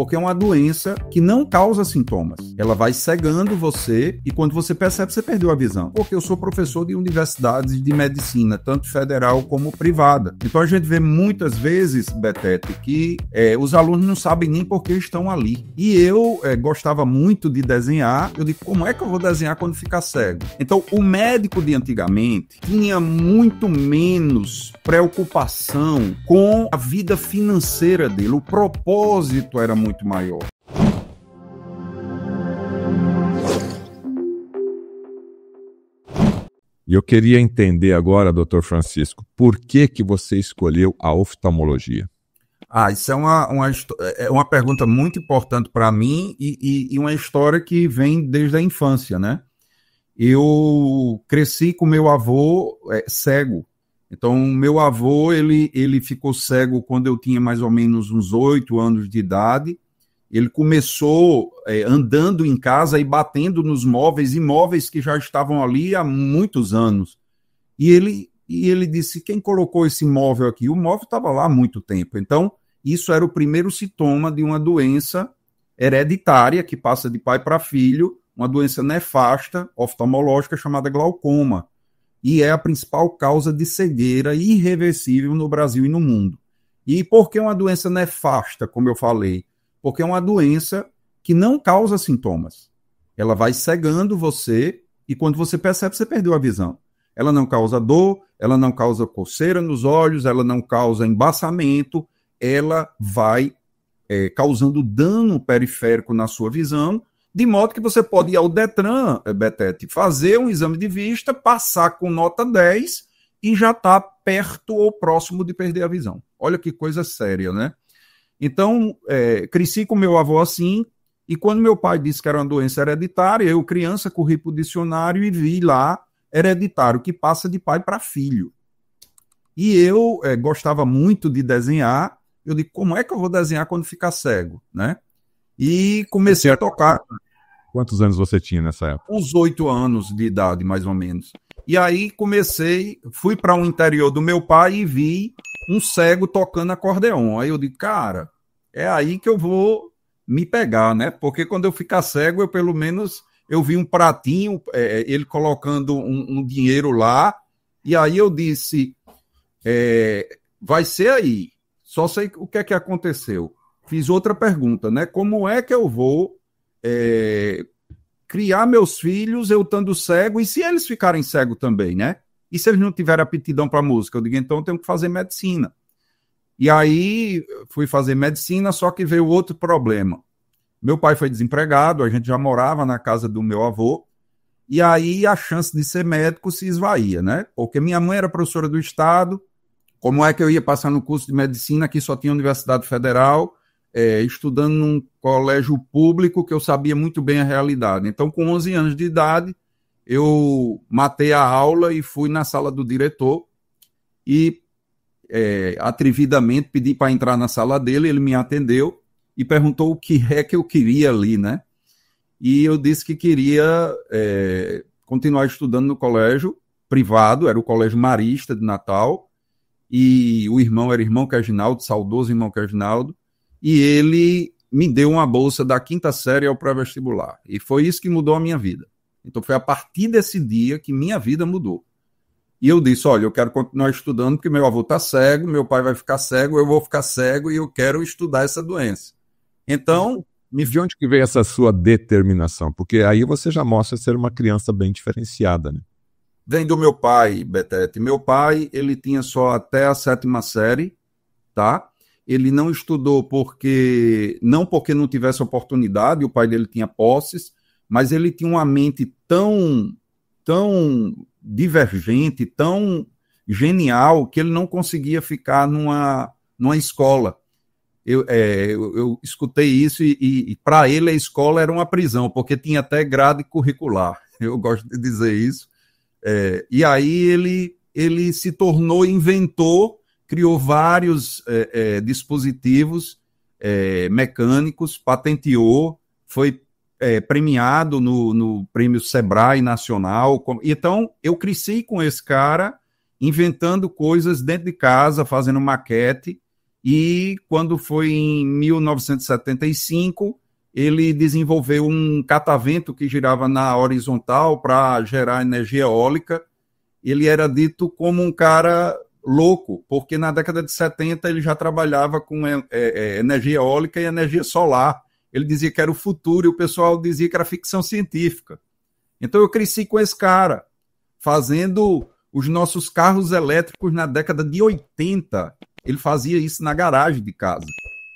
porque é uma doença que não causa sintomas. Ela vai cegando você e quando você percebe, você perdeu a visão. Porque eu sou professor de universidades de medicina, tanto federal como privada. Então a gente vê muitas vezes, Betete, que os alunos não sabem nem por que estão ali. E eu gostava muito de desenhar. Eu digo, como é que eu vou desenhar quando ficar cego? Então o médico de antigamente tinha muito menos preocupação com a vida financeira dele. O propósito era muito maior. E eu queria entender agora, doutor Francisco, por que você escolheu a oftalmologia? Isso é uma pergunta muito importante para mim e uma história que vem desde a infância, né? Eu cresci com meu avô cego. Então, meu avô, ele ficou cego quando eu tinha mais ou menos uns 8 anos de idade. Ele começou andando em casa e batendo nos imóveis que já estavam ali há muitos anos. E ele disse, quem colocou esse móvel aqui? O móvel estava lá há muito tempo. Então, isso era o primeiro sintoma de uma doença hereditária que passa de pai para filho, uma doença nefasta, oftalmológica, chamada glaucoma. E é a principal causa de cegueira irreversível no Brasil e no mundo. E por que uma doença nefasta, como eu falei? Porque é uma doença que não causa sintomas. Ela vai cegando você e quando você percebe, você perdeu a visão. Ela não causa dor, ela não causa coceira nos olhos, ela não causa embaçamento, ela vai causando dano periférico na sua visão, de modo que você pode ir ao Detran, Betete, fazer um exame de vista, passar com nota 10 e já está perto ou próximo de perder a visão. Olha que coisa séria, né? Então, cresci com meu avô assim, e quando meu pai disse que era uma doença hereditária, eu, criança, corri para o dicionário e vi lá hereditário, que passa de pai para filho. E eu gostava muito de desenhar. Eu digo, como é que eu vou desenhar quando ficar cego, né? E comecei a tocar. Quantos anos você tinha nessa época? Uns 8 anos de idade, mais ou menos. E aí fui para o interior do meu pai e vi um cego tocando acordeon. Aí eu digo, cara, é aí que eu vou me pegar, né? Porque quando eu ficar cego, eu vi um pratinho, ele colocando um dinheiro lá, e aí eu disse, vai ser aí. Só sei o que é que aconteceu. Fiz outra pergunta, né? Como é que eu vou criar meus filhos eu estando cego, e se eles ficarem cegos também, né? E se eles não tiverem aptidão para música? Eu digo, então eu tenho que fazer medicina. E aí fui fazer medicina, só que veio outro problema. Meu pai foi desempregado, a gente já morava na casa do meu avô, e aí a chance de ser médico se esvaía, né? Porque minha mãe era professora do estado, como é que eu ia passar no curso de medicina que só tinha Universidade Federal, estudando num colégio público que eu sabia muito bem a realidade. Então, com 11 anos de idade, eu matei a aula e fui na sala do diretor e, atrevidamente, pedi para entrar na sala dele, ele me atendeu e perguntou o que é que eu queria ali, né? E eu disse que queria continuar estudando no colégio privado, era o Colégio Marista de Natal, e o irmão era irmão Reginaldo, saudoso irmão Reginaldo, e ele me deu uma bolsa da 5ª série ao pré-vestibular. E foi isso que mudou a minha vida. Então foi a partir desse dia que minha vida mudou. E eu disse, olha, eu quero continuar estudando porque meu avô está cego, meu pai vai ficar cego, eu vou ficar cego e eu quero estudar essa doença. Então... De onde que veio essa sua determinação? Porque aí você já mostra ser uma criança bem diferenciada, né? Vem do meu pai, Betete. Meu pai, ele tinha só até a 7ª série, tá? Ele não estudou porque não tivesse oportunidade, o pai dele tinha posses, mas ele tinha uma mente tão divergente, tão genial, que ele não conseguia ficar numa escola. Eu escutei isso e para ele a escola era uma prisão, porque tinha até grade curricular. Eu gosto de dizer isso. E aí ele se tornou inventor, criou vários dispositivos mecânicos, patenteou, foi premiado no prêmio Sebrae Nacional. Então, eu cresci com esse cara, inventando coisas dentro de casa, fazendo maquete, e quando foi em 1975, ele desenvolveu um catavento que girava na horizontal para gerar energia eólica. Ele era dito como um cara louco, porque na década de 70 ele já trabalhava com energia eólica e energia solar. Ele dizia que era o futuro e o pessoal dizia que era ficção científica. Então eu cresci com esse cara, fazendo os nossos carros elétricos na década de 80. Ele fazia isso na garagem de casa.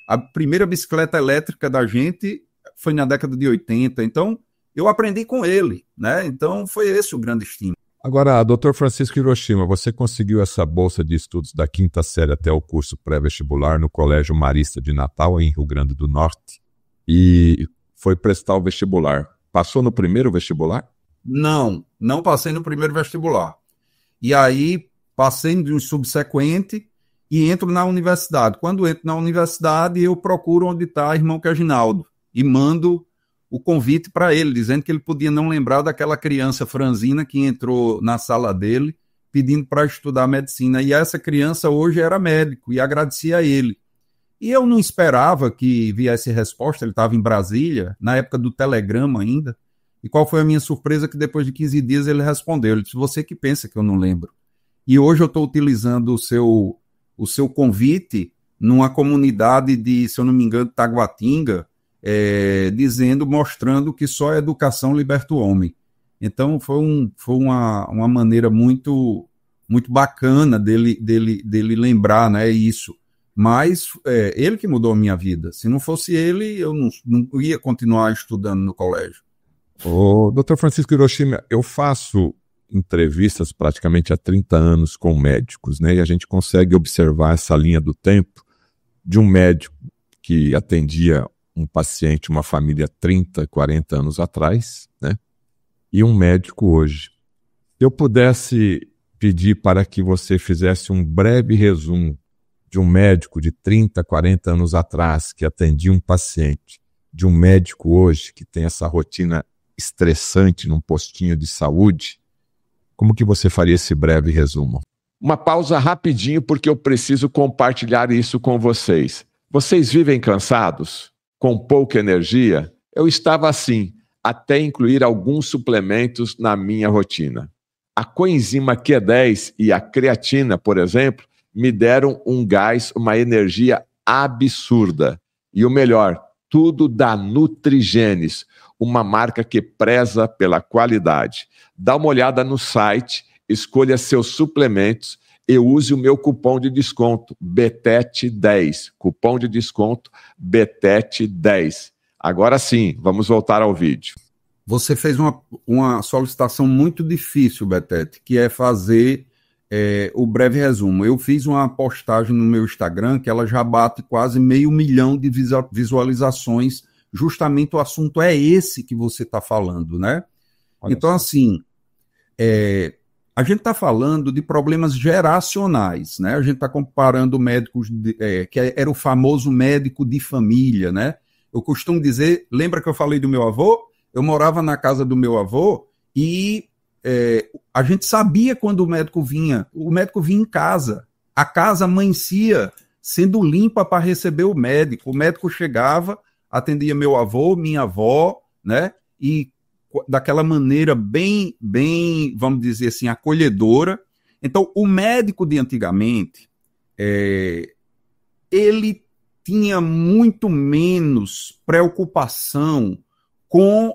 A primeira bicicleta elétrica da gente foi na década de 80. Então eu aprendi com ele, né? Então foi esse o grande estímulo. Agora, Dr. Francisco Hiroshima, você conseguiu essa bolsa de estudos da 5ª série até o curso pré-vestibular no Colégio Marista de Natal, em Rio Grande do Norte, e foi prestar o vestibular. Passou no primeiro vestibular? Não passei no primeiro vestibular. E aí passei no subsequente e entro na universidade. Quando entro na universidade, eu procuro onde está irmão Reginaldo e mando o convite para ele, dizendo que ele podia não lembrar daquela criança franzina que entrou na sala dele pedindo para estudar medicina. E essa criança hoje era médico e agradecia a ele. E eu não esperava que viesse resposta, ele estava em Brasília, na época do telegrama ainda. E qual foi a minha surpresa? Que depois de 15 dias ele respondeu. Ele disse, você que pensa que eu não lembro. E hoje eu estou utilizando o seu convite numa comunidade de, se eu não me engano, Taguatinga, mostrando que só a educação liberta o homem. Então foi uma maneira muito, muito bacana dele lembrar, né, isso. Mas ele que mudou a minha vida. Se não fosse ele, eu não ia continuar estudando no colégio. Ô, Dr. Francisco Hiroshima, eu faço entrevistas praticamente há 30 anos com médicos, né? E a gente consegue observar essa linha do tempo de um médico que atendia um paciente, uma família 30, 40 anos atrás, né? E um médico hoje. Se eu pudesse pedir para que você fizesse um breve resumo de um médico de 30, 40 anos atrás que atendia um paciente, de um médico hoje que tem essa rotina estressante num postinho de saúde, como que você faria esse breve resumo? Uma pausa rapidinho porque eu preciso compartilhar isso com vocês. Vocês vivem cansados? Com pouca energia? Eu estava assim, até incluir alguns suplementos na minha rotina. A coenzima Q10 e a creatina, por exemplo, me deram um gás, uma energia absurda. E o melhor, tudo da Nutrigenes, uma marca que preza pela qualidade. Dá uma olhada no site, escolha seus suplementos e use o meu cupom de desconto, BETET10. Cupom de desconto, BETET10. Agora sim, vamos voltar ao vídeo. Você fez uma solicitação muito difícil, Betete, que é fazer o breve resumo. Eu fiz uma postagem no meu Instagram que ela já bate quase 500 mil de visualizações. Justamente o assunto é esse que você está falando, né? Olha então, só. Assim, a gente está falando de problemas geracionais, né? A gente está comparando médicos, que era o famoso médico de família, né? Eu costumo dizer, lembra que eu falei do meu avô? Eu morava na casa do meu avô e a gente sabia quando o médico vinha em casa. A casa amanhecia sendo limpa para receber o médico chegava, atendia meu avô, minha avó, né? E daquela maneira bem, vamos dizer assim, acolhedora. Então, o médico de antigamente, ele tinha muito menos preocupação com,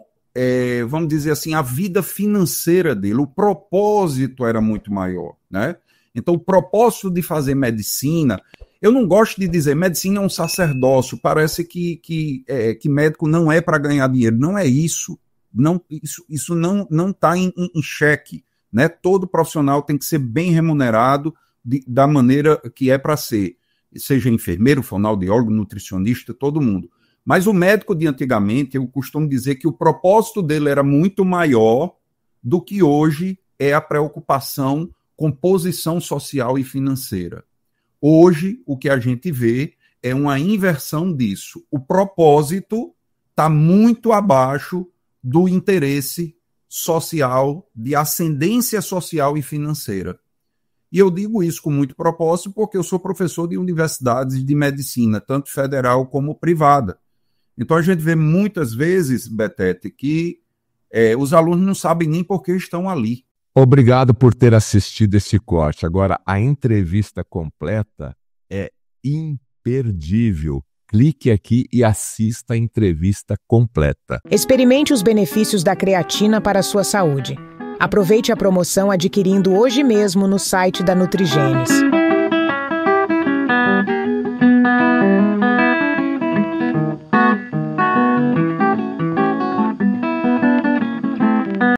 vamos dizer assim, a vida financeira dele. O propósito era muito maior, né? Então, o propósito de fazer medicina... Eu não gosto de dizer medicina é um sacerdócio, parece que médico não é para ganhar dinheiro. Não é isso. Isso não está em xeque, né? Todo profissional tem que ser bem remunerado da maneira que é para ser. Seja enfermeiro, fonoaudiólogo, nutricionista, todo mundo. Mas o médico de antigamente, eu costumo dizer que o propósito dele era muito maior do que hoje é a preocupação com posição social e financeira. Hoje, o que a gente vê é uma inversão disso. O propósito está muito abaixo do interesse social, de ascendência social e financeira. E eu digo isso com muito propósito porque eu sou professor de universidades de medicina, tanto federal como privada. Então a gente vê muitas vezes, Betete, que os alunos não sabem nem por que estão ali. Obrigado por ter assistido esse corte. Agora, a entrevista completa é imperdível. Clique aqui e assista a entrevista completa. Experimente os benefícios da creatina para a sua saúde. Aproveite a promoção adquirindo hoje mesmo no site da Nutrigenes.